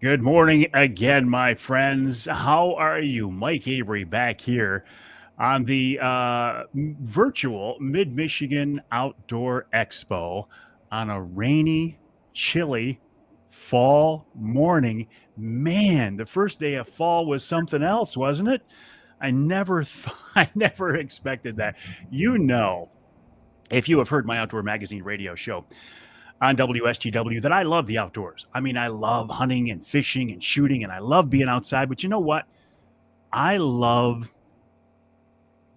Good morning again, my friends. How are you? Mike Avery back here on the virtual Mid Michigan Outdoor Expo on a rainy, chilly fall morning. Man, the first day of fall was something else, wasn't it? I never thought, I never expected that. You know, if you have heard my outdoor magazine radio show, on WSTW that I love the outdoors. I mean, I love hunting and fishing and shooting, and I love being outside. But you know what? I love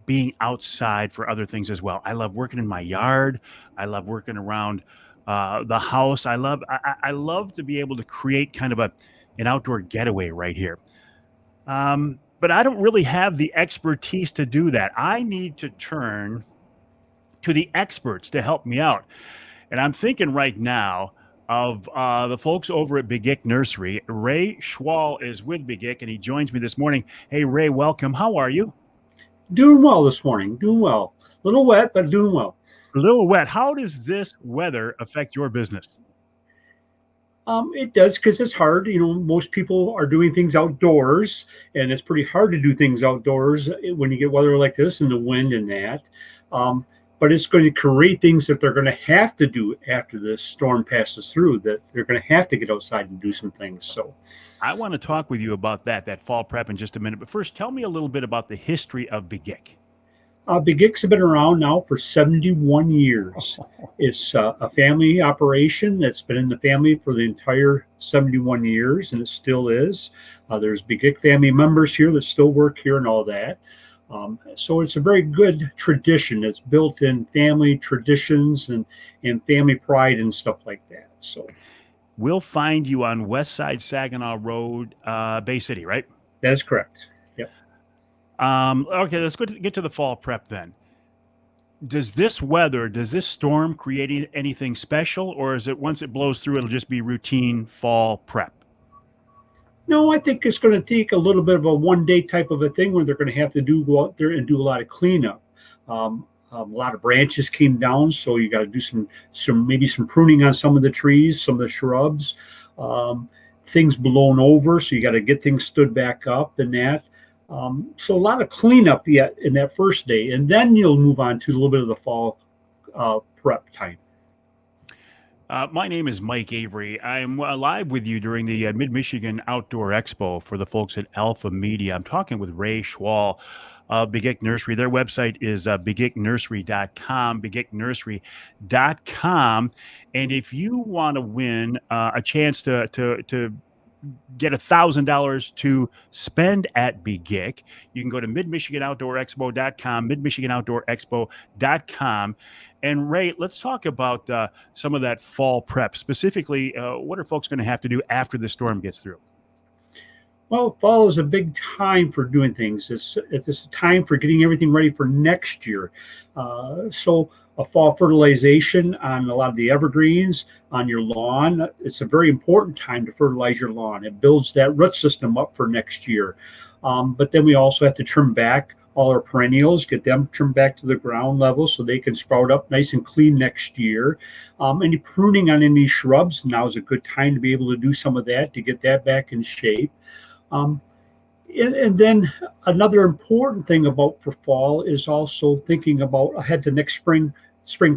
being outside for other things as well. I love working in my yard. I love working around the house. I love to be able to create kind of an outdoor getaway right here. But I don't really have the expertise to do that. I need to turn to the experts to help me out. And I'm thinking right now of the folks over at Begick Nursery. Ray Schwall is with Begick, and he joins me this morning. Hey, Ray, welcome. How are you? Doing well this morning. Doing well. A little wet, but doing well. A little wet. How does this weather affect your business? It does because it's hard. Most people are doing things outdoors, and it's pretty hard to do things outdoors when you get weather like this and the wind and that. Um, but it's going to create things that they're going to have to do after this storm passes through, that they're going to have to get outside and do some things. So, I want to talk with you about that fall prep in just a minute. But first, tell me a little bit about the history of Begick. Begick's have been around now for 71 years. It's a family operation that's been in the family for the entire 71 years, and it still is. There's Begick family members here that still work here and all that. So it's a very good tradition. It's built in family traditions and family pride and stuff like that. So We'll find you on West Side Saginaw Road, Bay City, right? that is correct. Yep. Okay, let's get to the fall prep then. Does this storm create anything special, or is it once it blows through, it'll just be routine fall prep? No, I think it's going to take a little bit of a 1 day type of a thing where they're going to have to go out there and do a lot of cleanup. A lot of branches came down, so you got to do some pruning on some of the trees, some of the shrubs. Things blown over, so you got to get things stood back up and that. So a lot of cleanup yet in that first day, and then you'll move on to a little bit of the fall prep time. My name is Mike Avery. I'm live with you during the Mid Michigan Outdoor Expo for the folks at Alpha Media. I'm talking with Ray Schwall of Begick Nursery. Their website is begicknursery.com, begicknursery.com. And if you want to win a chance to get $1,000 to spend at Begick, you can go to midmichiganoutdoorexpo.com, midmichiganoutdoorexpo.com. And Ray, let's talk about some of that fall prep. Specifically, what are folks going to have to do after the storm gets through? Well, fall is a big time for doing things. It's a time for getting everything ready for next year. So a fall fertilization on a lot of the evergreens on your lawn. It's a very important time to fertilize your lawn. It builds that root system up for next year. But then we also have to trim back all our perennials, get them trimmed back to the ground level so they can sprout up nice and clean next year. Any pruning on any shrubs, now is a good time to be able to do some of that to get that back in shape. And then another important thing about for fall is also thinking about ahead to next spring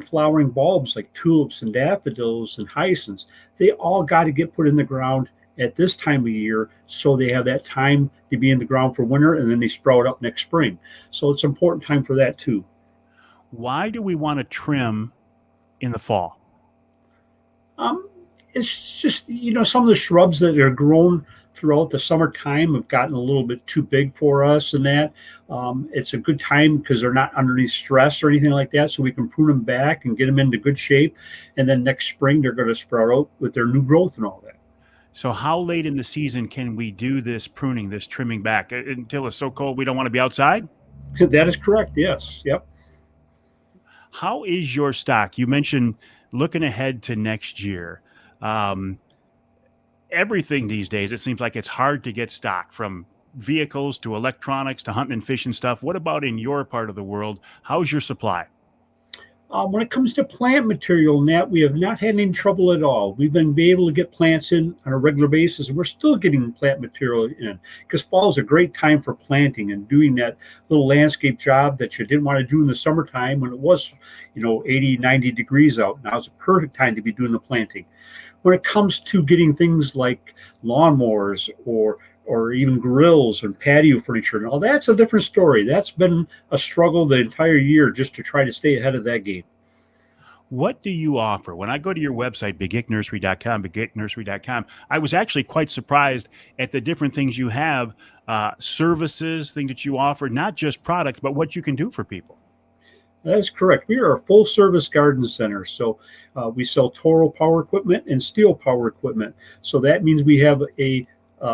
flowering bulbs like tulips and daffodils and hyacinths. They all got to get put in the ground at this time of year so they have that time to be in the ground for winter, and then they sprout up next spring. So it's an important time for that too. Why do we want to trim in the fall? Um, it's just, some of the shrubs that are grown throughout the summertime have gotten a little bit too big for us and that. It's a good time because they're not underneath stress or anything like that. So we can prune them back and get them into good shape. And then next spring, they're going to sprout out with their new growth and all that. So how late in the season can we do this pruning, this trimming back until it's so cold we don't want to be outside? That is correct. Yes. Yep. How is your stock? You mentioned looking ahead to next year. Everything these days, it seems like it's hard to get stock, from vehicles to electronics to hunting and fishing stuff. What about in your part of the world? How's your supply? When it comes to plant material, Nat, we have not had any trouble at all. We've been able to get plants in on a regular basis, and we're still getting plant material in because fall is a great time for planting and doing that little landscape job that you didn't want to do in the summertime when it was, 80, 90 degrees out. Now is a perfect time to be doing the planting. When it comes to getting things like lawnmowers or even grills and patio furniture and all that's a different story. That's been a struggle the entire year just to try to stay ahead of that game. What do you offer? When I go to your website, begicknursery.com, I was actually quite surprised at the different things you have, services, things that you offer, not just products, but what you can do for people. That is correct. We are a full service garden center. So we sell Toro power equipment and steel power equipment. So that means we have a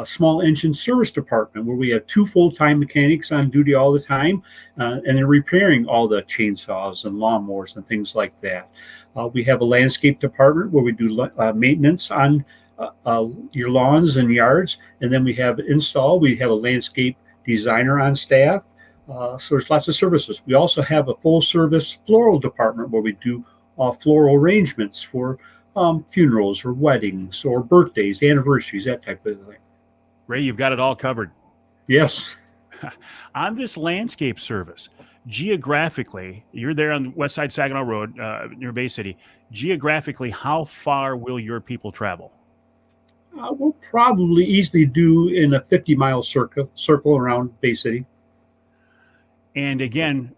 small engine service department where we have two full-time mechanics on duty all the time, and they're repairing all the chainsaws and lawnmowers and things like that. We have a landscape department where we do maintenance on your lawns and yards, and then we have install. We have a landscape designer on staff. So there's lots of services. We also have a full-service floral department where we do floral arrangements for funerals or weddings or birthdays, anniversaries, that type of thing. Ray, you've got it all covered. Yes. On this landscape service, geographically, you're there on West Side Saginaw Road near Bay City. Geographically, how far will your people travel? We'll probably easily do in a 50-mile circle around Bay City. And again,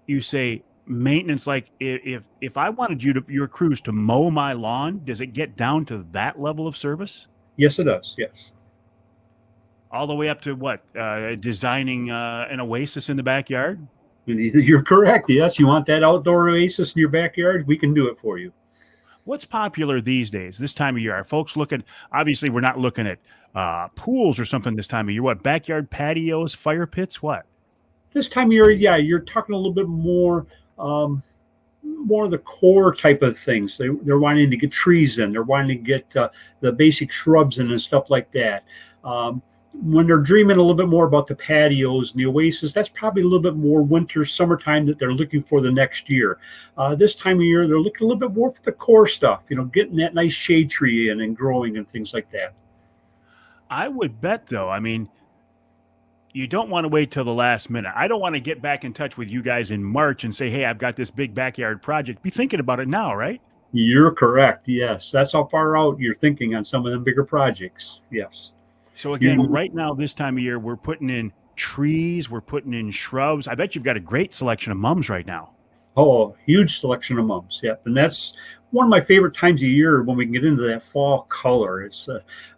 you say maintenance, like if I wanted your crews to mow my lawn, does it get down to that level of service? Yes, it does. Yes. All the way up to what? Designing an oasis in the backyard? You're correct. Yes, you want that outdoor oasis in your backyard? We can do it for you. What's popular these days, this time of year? Are folks looking, obviously we're not looking at pools or something this time of year. What, backyard patios, fire pits, what? This time of year, yeah, you're talking a little bit more more of the core type of things. They're wanting to get trees in. They're wanting to get the basic shrubs in and stuff like that. When they're dreaming a little bit more about the patios and the oasis, that's probably a little bit more winter, summertime that they're looking for the next year. This time of year, they're looking a little bit more for the core stuff, getting that nice shade tree in and growing and things like that. I would bet, though, I mean, you don't want to wait till the last minute. I don't want to get back in touch with you guys in March and say, hey, I've got this big backyard project. Be thinking about it now, right? You're correct. Yes. That's how far out you're thinking on some of them bigger projects. Yes. So again, right now, this time of year, we're putting in trees, we're putting in shrubs. I bet you've got a great selection of mums right now. Oh, huge selection of mums. Yep. And that's one of my favorite times of year when we can get into that fall color. It's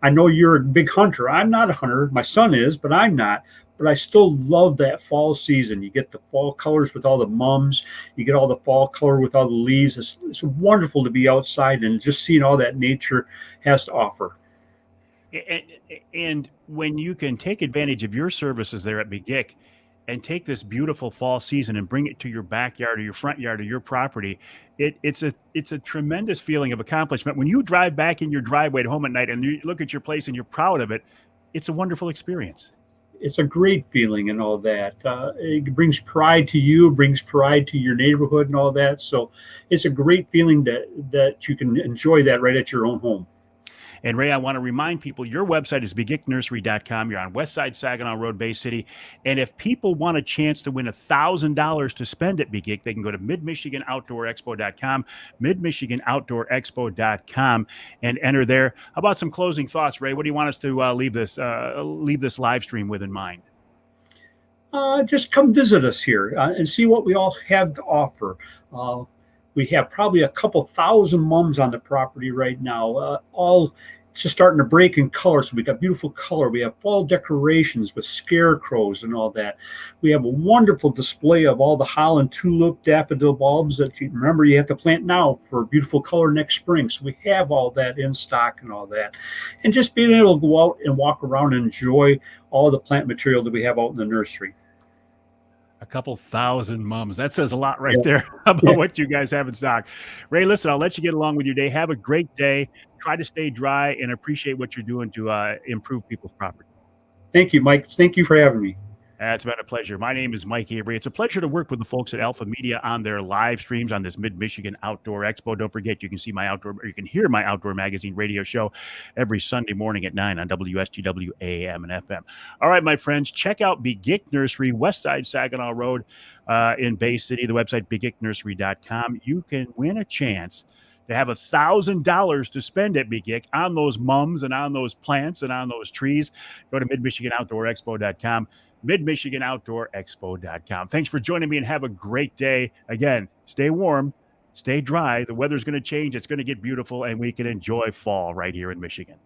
I know you're a big hunter. I'm not a hunter. My son is, but I'm not. But I still love that fall season. You get the fall colors with all the mums. You get all the fall color with all the leaves. It's wonderful to be outside and just seeing all that nature has to offer. And when you can take advantage of your services there at Begick and take this beautiful fall season and bring it to your backyard or your front yard or your property, it's a tremendous feeling of accomplishment. When you drive back in your driveway to home at night and you look at your place and you're proud of it, it's a wonderful experience. It's a great feeling and all that. It brings pride to you, brings pride to your neighborhood and all that. So it's a great feeling that you can enjoy that right at your own home. And Ray, I want to remind people, your website is begicknursery.com. You're on West Side Saginaw Road, Bay City. And if people want a chance to win $1,000 to spend at Begick, they can go to midmichiganoutdoorexpo.com, midmichiganoutdoorexpo.com, and enter there. How about some closing thoughts, Ray? What do you want us to leave this live stream with in mind? Just come visit us here and see what we all have to offer. We have probably a couple thousand mums on the property right now, all just starting to break in color. So we got beautiful color. We have fall decorations with scarecrows and all that. We have a wonderful display of all the Holland tulip, daffodil bulbs that you remember you have to plant now for beautiful color next spring. So we have all that in stock and all that. And just being able to go out and walk around and enjoy all the plant material that we have out in the nursery. A couple thousand mums. That says a lot right there about what you guys have in stock. Ray, listen, I'll let you get along with your day. Have a great day. Try to stay dry and appreciate what you're doing to improve people's property. Thank you, Mike. Thank you for having me. It's been a pleasure. My name is Mike Avery. It's a pleasure to work with the folks at Alpha Media on their live streams on this Mid-Michigan Outdoor Expo. Don't forget, you can see my outdoor, or you can hear my Outdoor Magazine radio show every Sunday morning at 9 on WSGW AM and FM. All right, my friends, check out Begick Nursery, West Side Saginaw Road in Bay City. The website, begicknursery.com. You can win a chance to have $1,000 to spend at Begick on those mums and on those plants and on those trees. Go to midmichiganoutdoorexpo.com, midmichiganoutdoorexpo.com. Thanks for joining me and have a great day. Again, stay warm, stay dry. The weather's going to change. It's going to get beautiful, and we can enjoy fall right here in Michigan.